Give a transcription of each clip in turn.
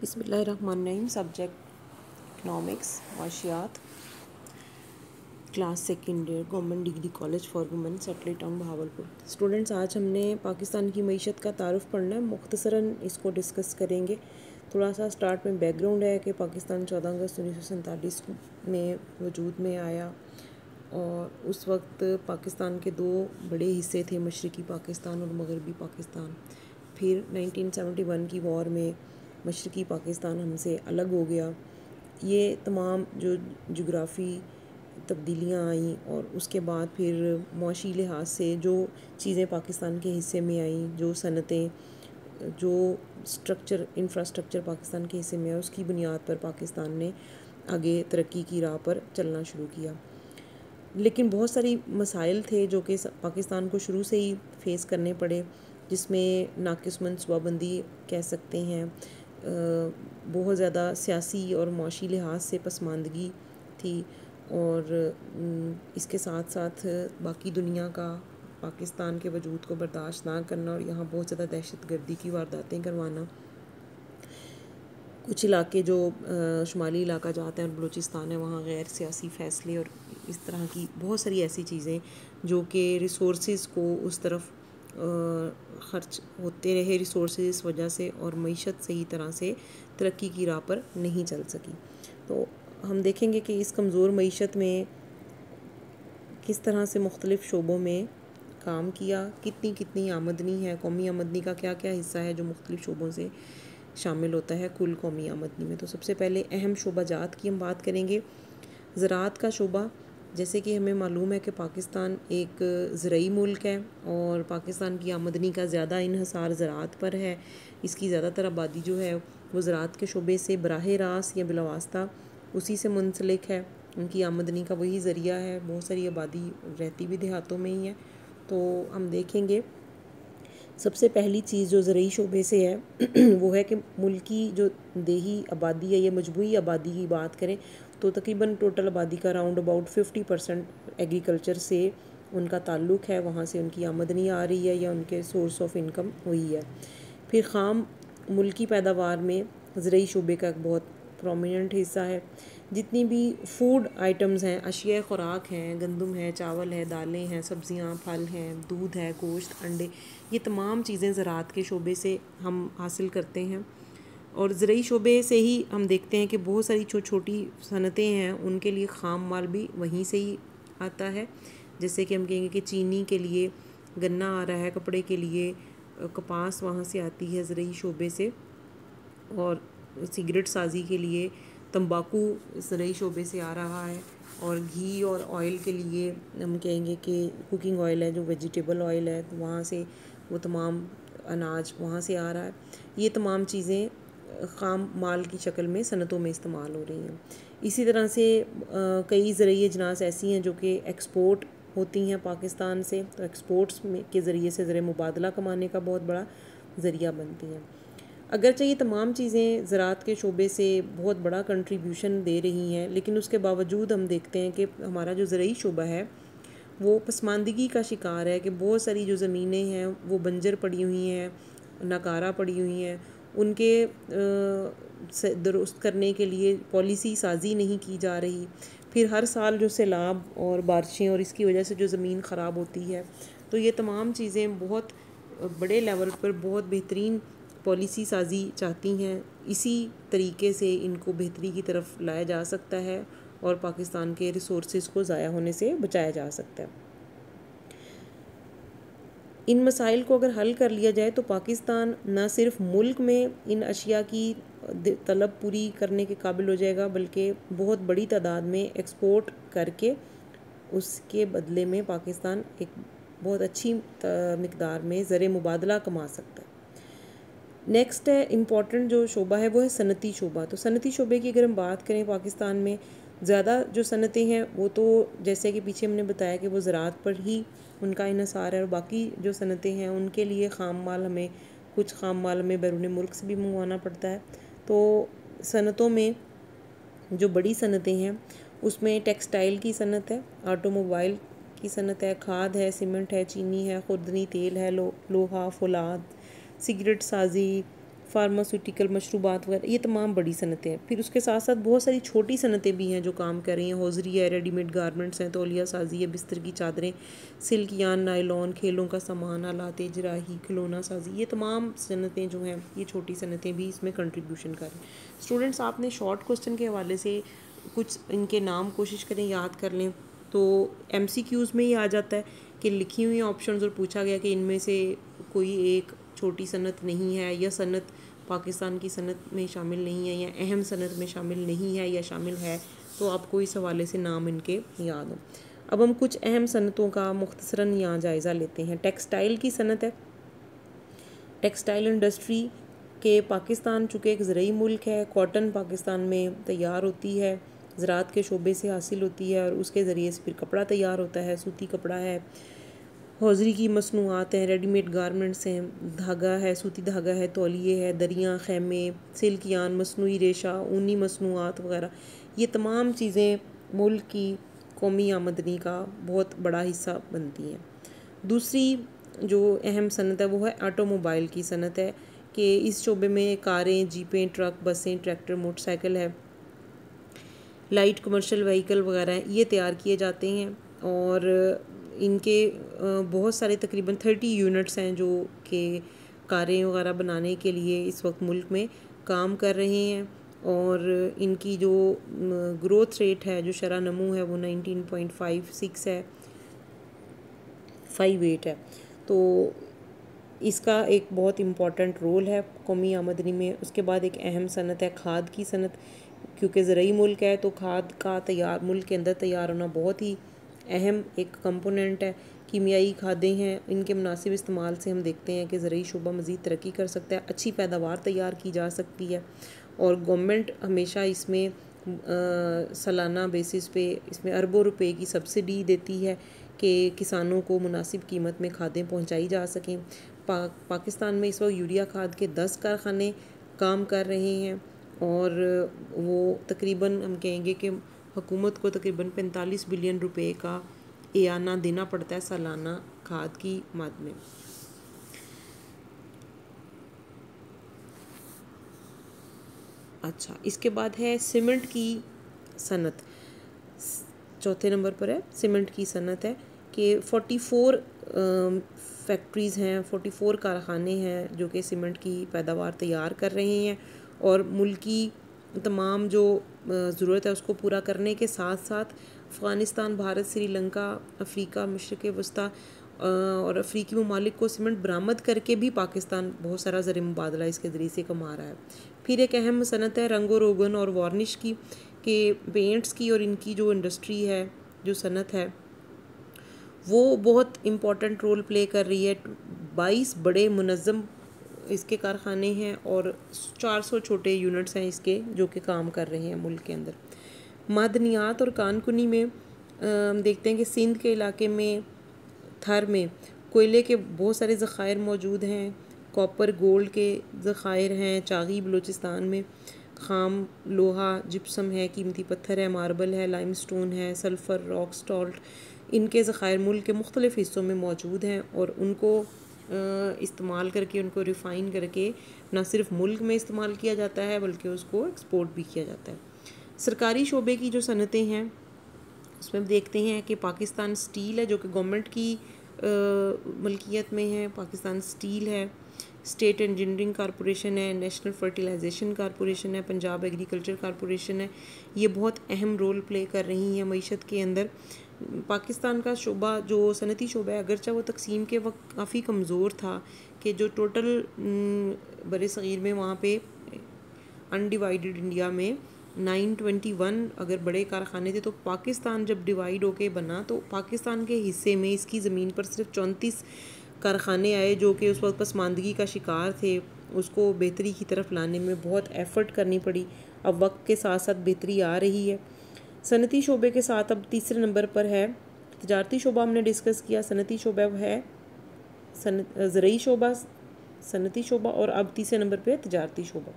बिस्मिल्लाहिर्रहमानिर्रहीम। Subject economics माशियात, class second year, government degree college for women, Satellite Town Bahawalpur. Students, आज हमने पाकिस्तान की मईशत का तारुफ पढ़ना है। मुख्तसरन इसको डिस्कस करेंगे। थोड़ा सा स्टार्ट में बैकग्राउंड है कि पाकिस्तान 14 अगस्त 1947 में वजूद में आया और उस वक्त पाकिस्तान के दो बड़े हिस्से थे, मशरक़ी पाकिस्तान और मगरबी पाकिस्तान। फिर 1971 की वॉर में मशरक़ी पाकिस्तान हमसे अलग हो गया। ये तमाम जो जोग्राफ़ी तब्दीलियाँ आईं और उसके बाद फिर मुआशी लिहाज से जो चीज़ें पाकिस्तान के हिस्से में आईं, जो सनतें, जो इंफ्रास्ट्रक्चर पाकिस्तान के हिस्से में आया, उसकी बुनियाद पर पाकिस्तान ने आगे तरक्की की राह पर चलना शुरू किया। लेकिन बहुत सारी मसाइल थे जो कि पाकिस्तान को शुरू से ही फेस करने पड़े, जिसमें नाक़िस मनसूबाबंदी कह सकते हैं, बहुत ज़्यादा सियासी और मुआशी लिहाज से पसमानदगी थी और इसके साथ साथ बाकी दुनिया का पाकिस्तान के वजूद को बर्दाश्त ना करना और यहाँ बहुत ज़्यादा दहशतगर्दी की वारदातें करवाना। कुछ इलाके जो शुमाली इलाका जाते हैं और बलूचिस्तान है, वहाँ गैर सियासी फ़ैसले और इस तरह की बहुत सारी ऐसी चीज़ें जो कि रिसोर्सेज़ को उस तरफ ख़र्च होते रहे रिसोर्सेज इस वजह से, और मईशत सही तरह से तरक्की की राह पर नहीं चल सकी। तो हम देखेंगे कि इस कमज़ोर मईशत में किस तरह से मुख्तलिफ़ शोबों में काम किया, कितनी कितनी आमदनी है, कौमी आमदनी का क्या क्या हिस्सा है जो मुख्तलिफ़ शोबों से शामिल होता है कुल कौमी आमदनी में। तो सबसे पहले अहम शोबा जात की हम बात करेंगे। ज़राअत का शोबा, जैसे कि हमें मालूम है कि पाकिस्तान एक ज़रई मुल्क है और पाकिस्तान की आमदनी का ज़्यादा इन्हसार ज़राअत पर है। इसकी ज़्यादातर आबादी जो है वो ज़राअत के शोबे से बराह रास्त या बिलावास्ता उसी से मुंसलिक है। उनकी आमदनी का वही ज़रिया है। बहुत सारी आबादी रहती भी देहातों में ही है। तो हम देखेंगे सबसे पहली चीज़ जो ज़रई शोबे से है वो है कि मुल्क की जो देही आबादी है या मजमूई आबादी की बात करें तो तकरीबन टोटल आबादी का राउंड अबाउट 50% एग्रीकल्चर से उनका ताल्लुक़ है, वहाँ से उनकी आमदनी आ रही है या उनके सोर्स ऑफ इनकम हुई है। फिर ख़ाम मुल्की पैदावार में ज़रई शोबे का एक बहुत प्रोमिनेंट हिस्सा है। जितनी भी फूड आइटम्स हैं, अशिया ख़ुराक हैं, गंदम है, चावल है, दालें हैं, सब्ज़ियाँ, फल हैं, दूध है, गोश्त, अंडे, ये तमाम चीज़ें ज़राअत के शोबे से हम हासिल करते हैं। और ज़रई शोबे से ही हम देखते हैं कि बहुत सारी छोटी सनतें हैं, उनके लिए ख़ाम माल भी वहीं से ही आता है। जैसे कि हम कहेंगे कि चीनी के लिए गन्ना आ रहा है, कपड़े के लिए कपास वहाँ से आती है ज़रई शोबे से, और सिगरेट साज़ी के लिए तंबाकू ज़रई शोबे से आ रहा है, और घी और ऑयल के लिए हम कहेंगे कि कुकिंग ऑयल है जो वेजिटेबल ऑयल है, तो वहाँ से वो तमाम अनाज वहाँ से आ रहा है। ये तमाम चीज़ें ख़ाम माल की शक्ल में सनतों में इस्तेमाल हो रही हैं। इसी तरह से कई ज़रई अजनास ऐसी हैं जो कि एक्सपोर्ट होती हैं पाकिस्तान से, तो एक्सपोर्ट्स में के ज़रिए से ज़र मुबादला कमाने का बहुत बड़ा ज़रिया बनती हैं। अगरचे ये तमाम चीज़ें ज़राअत के शोबे से बहुत बड़ा कंट्रीब्यूशन दे रही हैं, लेकिन उसके बावजूद हम देखते हैं कि हमारा जो ज़रई शोबा है वो पसमानदगी का शिकार है कि बहुत सारी जो ज़मीनें हैं वो बंजर पड़ी हुई हैं, नाकारा पड़ी हुई हैं। उनके दुरुस्त करने के लिए पॉलिसी साजी नहीं की जा रही। फिर हर साल जो सैलाब और बारिशें और इसकी वजह से जो ज़मीन ख़राब होती है, तो ये तमाम चीज़ें बहुत बड़े लेवल पर बहुत बेहतरीन पॉलिसी साजी चाहती हैं। इसी तरीके से इनको बेहतरी की तरफ लाया जा सकता है और पाकिस्तान के रिसोर्सेज को ज़ाया होने से बचाया जा सकता है। इन मसाइल को अगर हल कर लिया जाए तो पाकिस्तान न सिर्फ मुल्क में इन अशिया की तलब पूरी करने के काबिल हो जाएगा, बल्कि बहुत बड़ी तादाद में एक्सपोर्ट करके उसके बदले में पाकिस्तान एक बहुत अच्छी मिकदार में ज़र मुबादला कमा सकता है। नेक्स्ट है इम्पॉर्टेंट जो शोबा है वो है सनती शोबा। तो सनती शोबे की अगर हम बात करें, पाकिस्तान में ज़्यादा जो सनतें हैं वो तो जैसे कि पीछे हमने बताया कि वो ज़राअत पर ही उनका इन्हसार है, और बाकी जो सनतें हैं उनके लिए कुछ ख़ाम माल हमें बैरून मुल्क से भी मंगवाना पड़ता है। तो सनतों में जो बड़ी सनतें हैं उसमें टेक्सटाइल की सनत है, ऑटोमोबाइल की सनत है, खाद है, सीमेंट है, चीनी है, खुर्दनी तेल है, लोहा, फौलाद, सिगरेट साजी, फार्मास्यूटिकल, मशरूबात वगैरह, ये तमाम बड़ी सनतें हैं। फिर उसके साथ साथ बहुत सारी छोटी सनतें भी हैं जो काम कर रही हैं। हौजरी है, रेडीमेड गारमेंट्स हैं, तौलिया साजी है, बिस्तर की चादरें, सिल्क यान, नायलॉन, खेलों का सामान, आलात जराही, खिलौना साजी, ये तमाम सनतें जो हैं, ये छोटी सनतें भी इसमें कंट्रीब्यूशन कर रही हैं। स्टूडेंट्स, आपने शॉर्ट क्वेश्चन के हवाले से कुछ इनके नाम कोशिश करें याद कर लें, तो MCQs में ही आ जाता है कि लिखी हुई ऑप्शंस और पूछा गया कि इनमें से कोई एक छोटी सनत नहीं है, या सनत पाकिस्तान की सनत में शामिल नहीं है, या अहम सनत में शामिल नहीं है, या शामिल है, तो आपको इस हवाले से नाम इनके याद हो। अब हम कुछ अहम सनतों का मुख्तसरन यहाँ जायज़ा लेते हैं। टेक्सटाइल की सनत है। टेक्सटाइल इंडस्ट्री के पाकिस्तान चूँकि एक ज़रूरी मुल्क है, कॉटन पाकिस्तान में तैयार होती है, ज़राअत के शोबे से हासिल होती है, और उसके ज़रिए से फिर कपड़ा तैयार होता है, सूती कपड़ा है, हौजरी की मसनूआत हैं, रेडीमेड गारमेंट्स हैं, धागा है, सूती धागा है, तौलिए है, दरियाँ, खैमे, सिल्क यान, मसनूई रेशा, ऊनी मसनूआत वगैरह, ये तमाम चीज़ें मुल्क की कौमी आमदनी का बहुत बड़ा हिस्सा बनती हैं। दूसरी जो अहम सनत है वो है ऑटोमोबाइल की सनत है, कि इस शोबे में कारें, जीपें, ट्रक, बसें, ट्रैक्टर, मोटरसाइकिल है, लाइट कमर्शियल व्हीकल वगैरह ये तैयार किए जाते हैं, और इनके बहुत सारे तकरीबन 30 यूनिट्स हैं जो कि कारें वगैरह बनाने के लिए इस वक्त मुल्क में काम कर रहे हैं, और इनकी जो ग्रोथ रेट है, जो शरह नमू है, वो 19.56 है, 58 है। तो इसका एक बहुत इम्पॉर्टेंट रोल है कौमी आमदनी में। उसके बाद एक अहम सनत है खाद की सनत, क्योंकि ज़रूरी मुल्क है तो खाद का तैयार मुल्क के अंदर तैयार होना बहुत ही अहम एक कंपोनेंट है। कीमियाई खादें हैं, इनके मुनासिब इस्तेमाल से हम देखते हैं कि ज़रूरी शोबा मज़ीद तरक्की कर सकता है, अच्छी पैदावार तैयार की जा सकती है, और गवर्नमेंट हमेशा इसमें सालाना बेसिस पे इसमें अरबों रुपए की सब्सिडी देती है कि किसानों को मुनासिब कीमत में खादें पहुंचाई जा सकें। पाकिस्तान में इस वक्त यूरिया खाद के 10 कारखाने काम कर रहे हैं, और वो तकरीबन हम कहेंगे कि हुकूमत को तकरीबन 45 बिलियन रुपए का एआना देना पड़ता है सालाना खाद की मद में। अच्छा, इसके बाद है सीमेंट की सनत, चौथे नंबर पर है सीमेंट की सनत है कि 44 फैक्ट्रीज़ हैं, 44 कारखाने हैं जो कि सीमेंट की पैदावार तैयार कर रहे हैं, और मुल्क की तमाम जो ज़रूरत है उसको पूरा करने के साथ साथ अफ़गानिस्तान, भारत, श्रीलंका, अफ्रीका, मशरिक़ वस्ता और अफ्रीकी ममालिक को सीमेंट बरामद करके भी पाकिस्तान बहुत सारा ज़र मुबादला इसके ज़रिए से कमा रहा है। फिर एक अहम सनत है रंगो रोगन और वार्निश की, कि पेंट्स की और इनकी जो इंडस्ट्री है, जो सनत है, वो बहुत इम्पॉर्टेंट रोल प्ले कर रही है। 22 बड़े मुनज़्ज़म इसके कारखाने हैं, और 400 छोटे यूनिट्स हैं इसके जो कि काम कर रहे हैं मुल्क के अंदर। मादनियात और कानकुनी में देखते हैं कि सिंध के इलाके में थर में कोयले के बहुत सारे ज़खायर मौजूद हैं, कॉपर गोल्ड के ज़खायर हैं। चागी बलूचिस्तान में खाम लोहा, जिप्सम है, कीमती पत्थर है, मार्बल है, लाइमस्टोन है, सल्फ़र, रॉक सॉल्ट, इनके ज़खायर मुल्क के मुख्तलिफ़ हिस्सों में मौजूद हैं, और उनको इस्तेमाल करके, उनको रिफ़ाइन करके ना सिर्फ मुल्क में इस्तेमाल किया जाता है बल्कि उसको एक्सपोर्ट भी किया जाता है। सरकारी शोबे की जो सनतें हैं उसमें देखते हैं कि पाकिस्तान स्टील है जो कि गवर्नमेंट की मलकियत में है, पाकिस्तान स्टील है, स्टेट इंजीनियरिंग कॉरपोरेशन है, नेशनल फर्टिलाइजेशन कॉरपोरेशन है, पंजाब एग्रीकल्चर कॉरपोरेशन है। ये बहुत अहम रोल प्ले कर रही हैं मईशत के अंदर। पाकिस्तान का शोबा जो सनती शोबा है, अगरचे वो तकसीम के वक्त काफ़ी कमज़ोर था, कि जो टोटल बड़े सग़ीर में वहाँ पे अनडिवाइडेड इंडिया में 921 अगर बड़े कारखाने थे, तो पाकिस्तान जब डिवाइड होके बना तो पाकिस्तान के हिस्से में इसकी ज़मीन पर सिर्फ 34 कारखाने आए जो कि उस वक्त पसमानदगी का शिकार थे। उसको बेहतरी की तरफ लाने में बहुत एफ़र्ट करनी पड़ी। अब वक्त के साथ साथ बेहतरी आ रही है। सनती शोबे के साथ अब तीसरे नंबर पर है तजारती शोबा, हमने डिस्कस किया। सनती शोबा है ज़रूरी शोबा, सनती शोबा, और अब तीसरे नंबर पर है तजारती शोबा।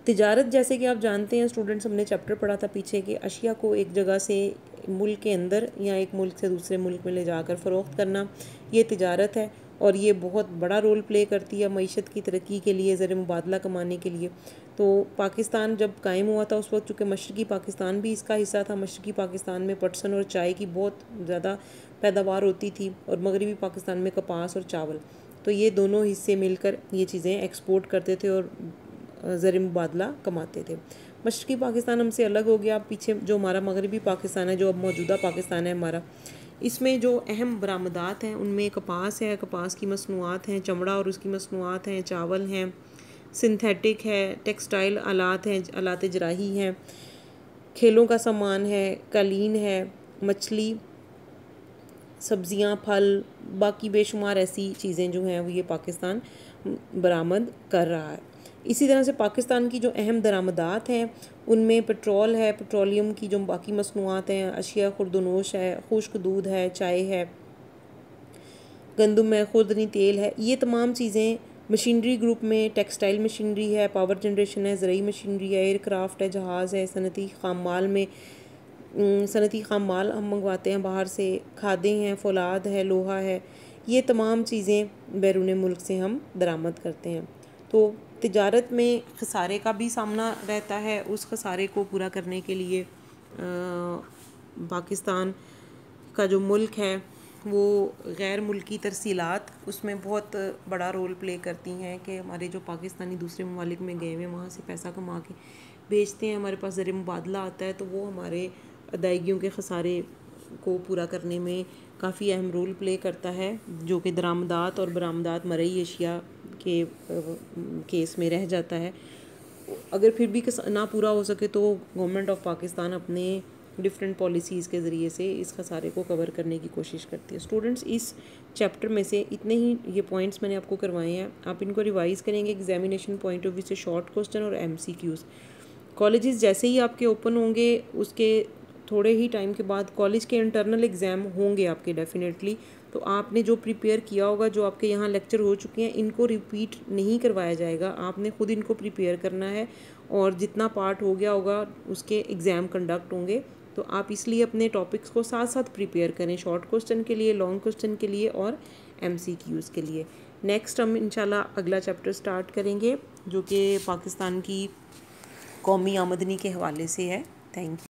तिजारत, जैसे कि आप जानते हैं स्टूडेंट्स, हमने चैप्टर पढ़ा था पीछे कि अशिया को एक जगह से मुल्क के अंदर या एक मुल्क से दूसरे मुल्क में ले जाकर फ़रोख्त करना, ये तिजारत है। और ये बहुत बड़ा रोल प्ले करती है मईशत की तरक्की के लिए, ज़र मुबादला कमाने के लिए। तो पाकिस्तान जब कायम हुआ था उस वक्त चूँकि मशरक़ी पाकिस्तान भी इसका हिस्सा था, मशरक़ी पाकिस्तान में पटसन और चाय की बहुत ज़्यादा पैदावार होती थी और मगरबी पाकिस्तान में कपास और चावल। तो ये दोनों हिस्से मिलकर ये चीज़ें एक्सपोर्ट करते थे और ज़र मुबादला कमाते थे। मशरक़ी पाकिस्तान हमसे अलग हो गया। पीछे जो हमारा मगरबी पाकिस्तान है, जो अब मौजूदा पाकिस्तान है हमारा, इसमें जो अहम बरामदात हैं उनमें कपास है, कपास की मसनूआत हैं, चमड़ा और उसकी मसनूआत हैं, चावल हैं, सिंथेटिक है, टेक्सटाइल आलात हैं, आलात जराही हैं, खेलों का सामान है, कालीन है, मछली, सब्ज़ियाँ, फल, बाकी बेशुमार ऐसी चीज़ें जो हैं वो ये पाकिस्तान बरामद कर रहा है। इसी तरह से पाकिस्तान की जो अहम दरामदात हैं उनमें पेट्रोल है, पेट्रोलियम की जो बाकी मसनूआत हैं, अशिया खुर्दनोश है, खुश्क दूध है, चाय है, गंदम है, खुर्दनी तेल है। ये तमाम चीज़ें मशीनरी ग्रुप में टेक्सटाइल मशीनरी है, पावर जनरेशन है, ज़रूरी मशीनरी है, एयरक्राफ्ट है, जहाज़ है, सनती खाम माल में सनती खाम माल हम मंगवाते हैं बाहर से, खादें हैं, फौलाद है, लोहा है। ये तमाम चीज़ें बैरून मुल्क से हम दरामद करते हैं। तो तिजारत में खसारे का भी सामना रहता है। उस खसारे को पूरा करने के लिए पाकिस्तान का जो मुल्क है वो गैर मुल्की तरसीलात उसमें बहुत बड़ा रोल प्ले करती हैं कि हमारे जो पाकिस्तानी दूसरे ममालिक में गए हुए वहाँ से पैसा कमा के बेचते हैं, हमारे पास ज़र मुबादला आता है, तो वो हमारे अदायगियों के खसारे को पूरा करने में काफ़ी अहम रोल प्ले करता है, जो कि दरामदात और बरामदात मरई अशिया के केस में रह जाता है। अगर फिर भी ना पूरा हो सके तो गवर्नमेंट ऑफ पाकिस्तान अपने डिफरेंट पॉलिसीज़ के ज़रिए से इस खसारे को कवर करने की कोशिश करती है। स्टूडेंट्स, इस चैप्टर में से इतने ही ये पॉइंट्स मैंने आपको करवाए हैं। आप इनको रिवाइज़ करेंगे एग्जामिनेशन पॉइंट ऑफ व्यू से, शॉर्ट क्वेश्चन और MCQs। कॉलेजेस जैसे ही आपके ओपन होंगे उसके थोड़े ही टाइम के बाद कॉलेज के इंटरनल एग्ज़ाम होंगे आपके डेफिनेटली। तो आपने जो प्रिपेयर किया होगा, जो आपके यहाँ लेक्चर हो चुके हैं, इनको रिपीट नहीं करवाया जाएगा, आपने ख़ुद इनको प्रिपेयर करना है और जितना पार्ट हो गया होगा उसके एग्ज़ाम कंडक्ट होंगे। तो आप इसलिए अपने टॉपिक्स को साथ साथ प्रिपेयर करें, शॉर्ट क्वेश्चन के लिए, लॉन्ग क्वेश्चन के लिए और MCQs के लिए। नेक्स्ट हम इंशाल्लाह अगला चैप्टर स्टार्ट करेंगे जो कि पाकिस्तान की कौमी आमदनी के हवाले से है। Thank you.